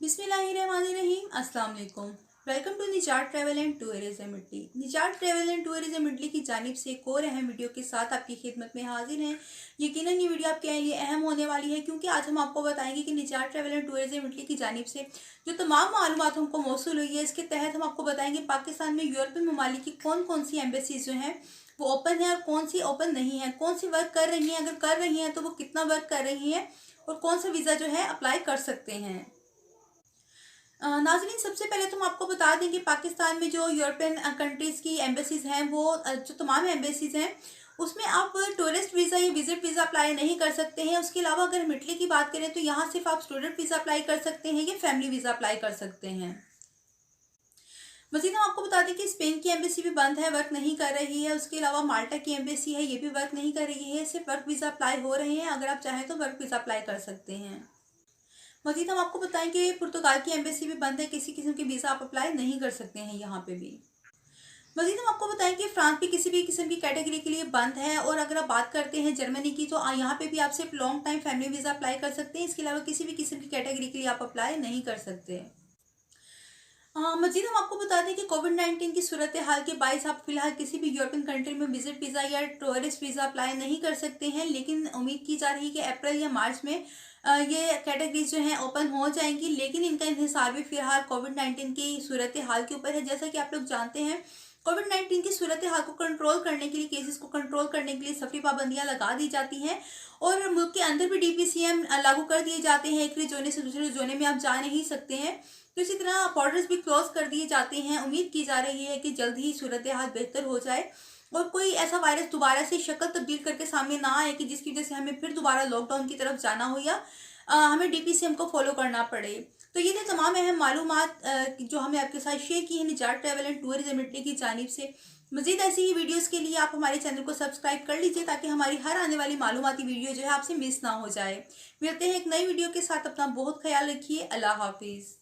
बिस्मिल्लाहिर्रहमानिर्रहीम। अस्सलाम वालेकुम। वेलकम टू निजात ट्रैवल एंड टूरिज्म इटली। निजात ट्रैवल एंड टूरिज्म इटली की जानिब से एक और अहम वीडियो के साथ आपकी खिदमत में हाजिर हैं। यकीनन ये वीडियो आपके लिए अहम होने वाली है, क्योंकि आज हम आपको बताएंगे कि निजात ट्रैवल एंड टूरिज्म इटली की जानिब से जो तमाम मालूमात हमको मौसूल हुई है, इसके तहत हम आपको बताएंगे पाकिस्तान में यूरोपियन ममालिक की कौन कौन सी एम्बेसीज जो हैं वो ओपन है और कौन सी ओपन नहीं है, कौन सी वर्क कर रही हैं, अगर कर रही हैं तो वो कितना वर्क कर रही हैं और कौन सा वीज़ा जो है अप्लाई कर सकते हैं। नाज़रीन, सबसे पहले तो हम आपको बता दें कि पाकिस्तान में जो यूरोपियन कंट्रीज़ की एम्बेसीज़ हैं वो जो तमाम एम्बेसीज़ हैं उसमें आप टूरिस्ट वीज़ा या विजिट वीज़ा अप्लाई नहीं कर सकते हैं। उसके अलावा अगर हम इटली की बात करें तो यहाँ सिर्फ आप स्टूडेंट वीज़ा अप्लाई कर सकते हैं या फैमिली वीज़ा अप्लाई कर सकते हैं। मज़ीद हम आपको बता दें कि स्पेन की एम्बेसी भी बंद है, वर्क नहीं कर रही है। उसके अलावा माल्टा की एम्बेसी है, ये भी वर्क नहीं कर रही है। सिर्फ वर्क वीज़ा अप्लाई हो रहे हैं, अगर आप चाहें तो वर्क वीज़ा अप्लाई कर सकते हैं। मजीद हम आपको बताएं कि पुर्तगाल की एम्बेसी भी बंद है, किसी किस्म के वीज़ा आप अप्लाई नहीं कर सकते हैं यहाँ पे भी। मजीद हम आपको बताएं कि फ्रांस भी किसी भी किस्म की कैटेगरी के लिए बंद है। और अगर आप बात करते हैं जर्मनी की तो यहाँ पे भी आप सिर्फ long time family visa apply कर सकते हैं। इसके अलावा किसी भी किस्म की कैटेगरी के लिए आप अप्लाई नहीं कर सकते। मजीद हम आपको बता दें कि कोविड-19 की सूरत हाल के बायस आप फिलहाल किसी भी यूरोपियन कंट्री में विजिट वीज़ा या टूरिस्ट वीज़ा अप्लाई नहीं कर सकते हैं, लेकिन उम्मीद की जा रही है कि अप्रैल या मार्च में ये कैटेगरीज जो हैं ओपन हो जाएंगी। लेकिन इनका इंहिसार भी फिलहाल कोविड-19 की सूरत हाल के ऊपर है। जैसा कि आप लोग जानते हैं, कोविड-19 की सूरत हाल को कंट्रोल करने के लिए, केसेस को कंट्रोल करने के लिए सफरी पाबंदियां लगा दी जाती हैं और मुल्क के अंदर भी DPCM लागू कर दिए जाते हैं। एक जोने से दूसरे जोने में आप जा नहीं सकते हैं। तो इसी तरह बॉर्डर्स भी क्लोज कर दिए जाते हैं। उम्मीद की जा रही है कि जल्द ही सूरत हाल बेहतर हो जाए और कोई ऐसा वायरस दोबारा से शक्ल तब्दील करके सामने ना आए कि जिसकी वजह से हमें फिर दोबारा लॉकडाउन की तरफ जाना हो या हमें DPCM को फॉलो करना पड़े। तो ये थे तमाम अहम मालूमात जो हमने आपके साथ शेयर की है निजात ट्रैवल एंड टूरिज्म इटली की जानिब से। मजीद ऐसी ही वीडियोस के लिए आप हमारे चैनल को सब्सक्राइब कर लीजिए, ताकि हमारी हर आने वाली मालूमाती वीडियो जो है आपसे मिस ना हो जाए। मिलते हैं एक नई वीडियो के साथ। अपना बहुत ख्याल रखिए। अल्लाह हाफिज़।